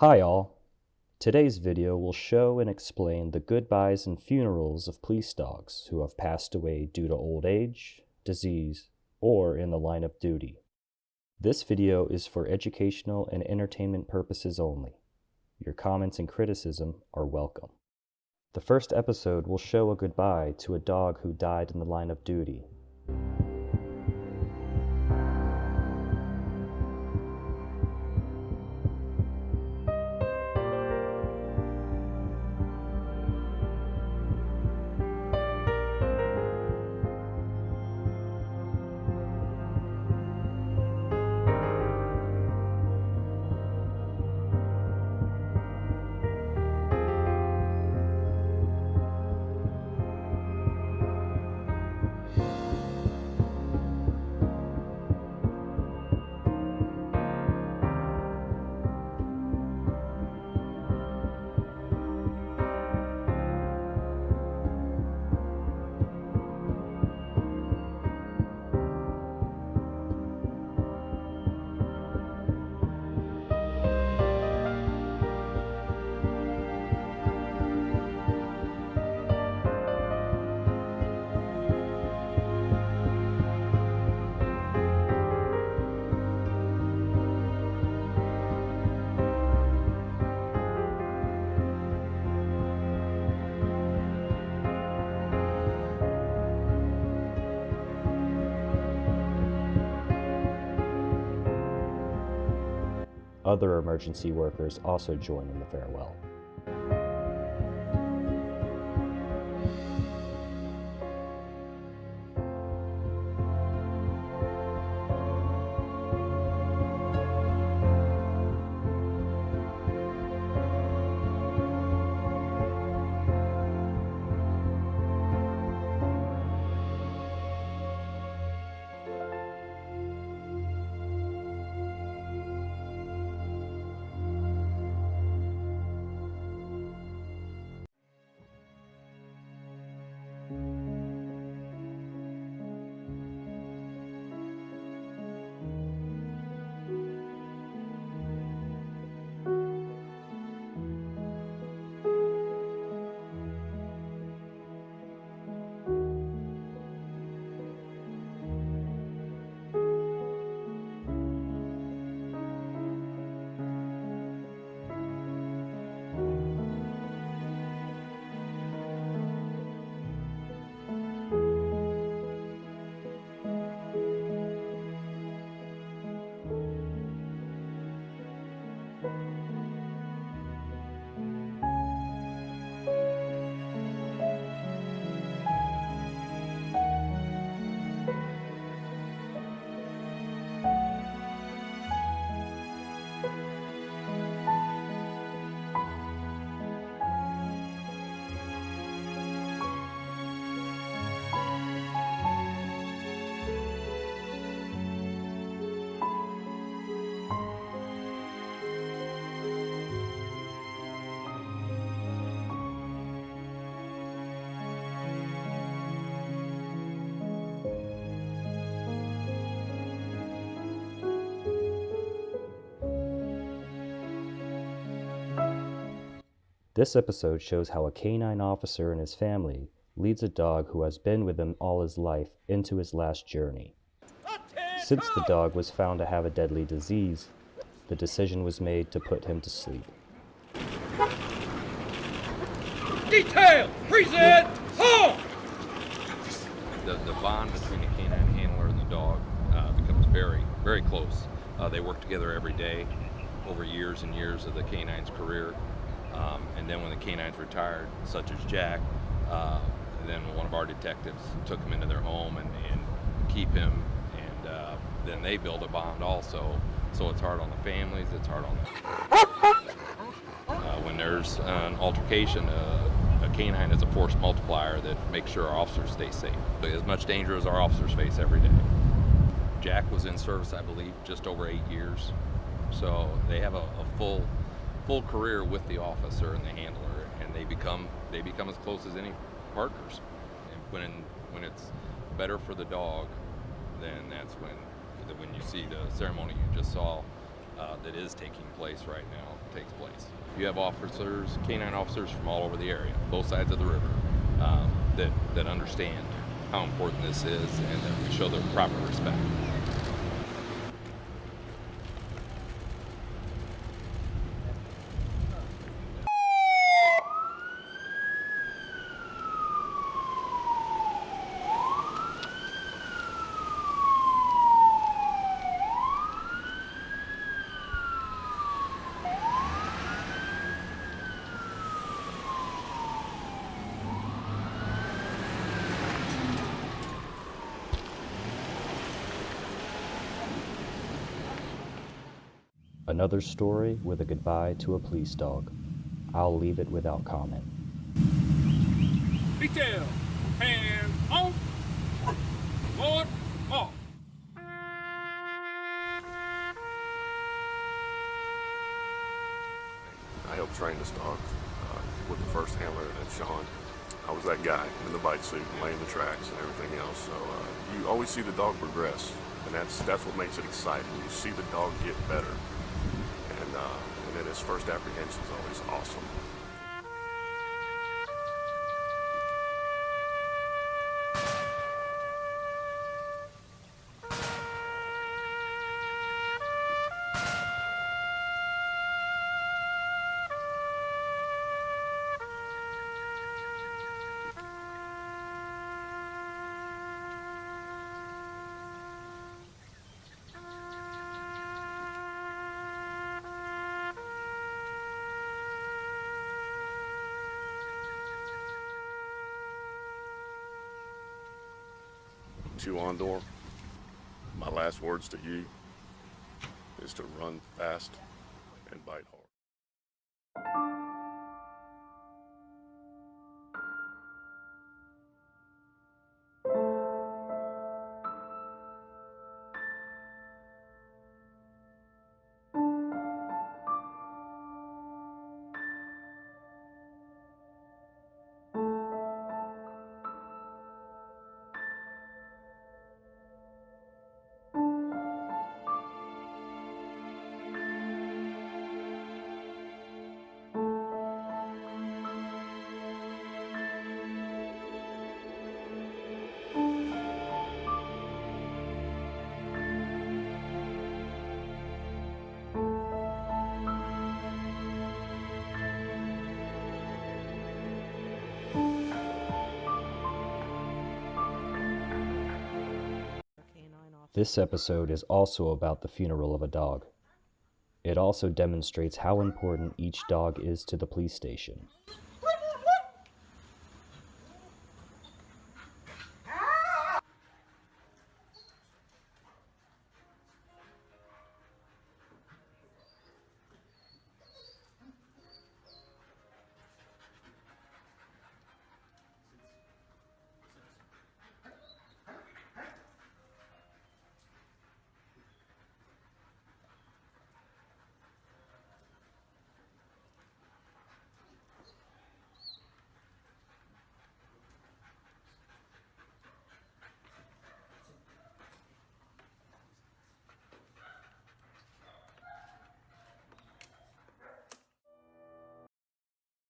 Hi all. Today's video will show and explain the goodbyes and funerals of police dogs who have passed away due to old age, disease, or in the line of duty. This video is for educational and entertainment purposes only. Your comments and criticism are welcome. The first episode will show a goodbye to a dog who died in the line of duty. Other emergency workers also join in the farewell. This episode shows how a canine officer and his family leads a dog who has been with him all his life into his last journey. Since the dog was found to have a deadly disease, the decision was made to put him to sleep. Detail! Present! Home! The bond between the canine handler and the dog becomes very, very close. They work together every day over years and years of the canine's career. And then when the canine's retired, such as Jack, then one of our detectives took him into their home and keep him, and then they build a bond also. So it's hard on the families, it's hard on when there's an altercation, a canine is a force multiplier that makes sure our officers stay safe. As much danger as our officers face every day. Jack was in service, I believe, just over 8 years. So they have a full career with the officer and the handler, and they become as close as any partners. And when it's better for the dog, then that's when you see the ceremony you just saw that is taking place right now takes place. You have officers, canine officers from all over the area, both sides of the river, that understand how important this is and that we show their proper respect. Another story with a goodbye to a police dog. I'll leave it without comment. Detail. Hands on. Forward. Off. I helped train this dog with the first handler, that's Sean. I was that guy in the bike suit and laying the tracks and everything else. So you always see the dog progress, and that's what makes it exciting. You see the dog get better, and then his first apprehension is always awesome. To Ondor, my last words to you is to run fast and bite hard. This episode is also about the funeral of a dog. It also demonstrates how important each dog is to the police station.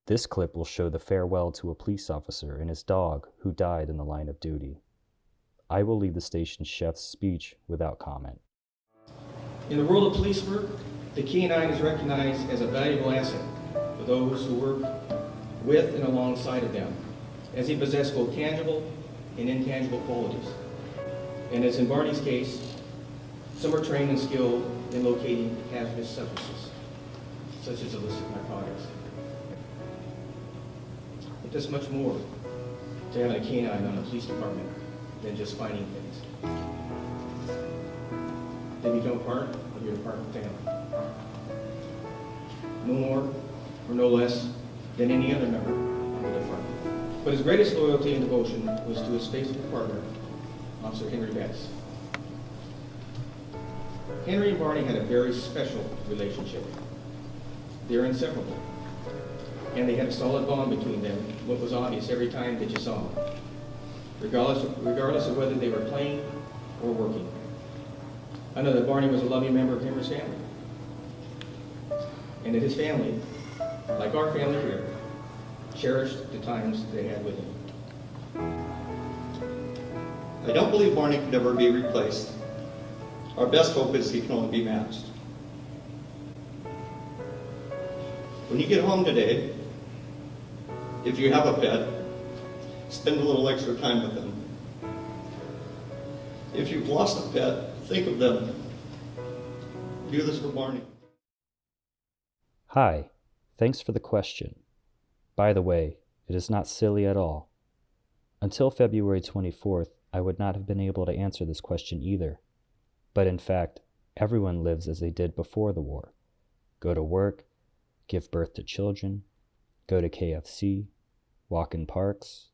This clip will show the farewell to a police officer and his dog who died in the line of duty. I will leave the station chef's speech without comment. In the world of police work, the canine is recognized as a valuable asset for those who work with and alongside of them, as he possesses both tangible and intangible qualities. And as in Barney's case, some are trained and skilled in locating hazardous substances, such as illicit narcotics. But there's much more to having a canine on a police department than just finding things. They become part of your department family. No more or no less than any other member of the department. But his greatest loyalty and devotion was to his faithful partner, Officer Henry Betts. Henry and Barney had a very special relationship. They're inseparable. And they had a solid bond between them, what was obvious every time that you saw them, regardless of whether they were playing or working. I know that Barney was a loving member of Henry's family. and that his family, like our family here, cherished the times they had with him. I don't believe Barney could ever be replaced. Our best hope is he can only be matched. When you get home today, if you have a pet, spend a little extra time with them. If you've lost a pet, think of them. Do this for Barney. Hi, thanks for the question. By the way, it is not silly at all. Until February 24th, I would not have been able to answer this question either. But in fact, everyone lives as they did before the war. Go to work, give birth to children, go to KFC, walk in parks.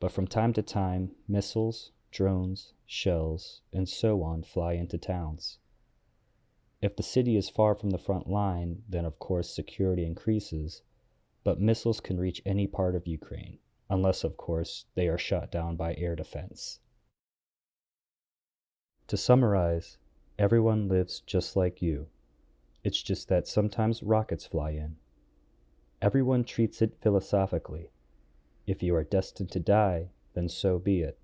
But from time to time, missiles, drones, shells, and so on fly into towns. If the city is far from the front line, then of course security increases, but missiles can reach any part of Ukraine, unless of course they are shot down by air defense. To summarize, everyone lives just like you. It's just that sometimes rockets fly in. Everyone treats it philosophically. If you are destined to die, then so be it.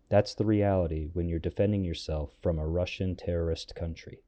That's the reality when you're defending yourself from a Russian terrorist country.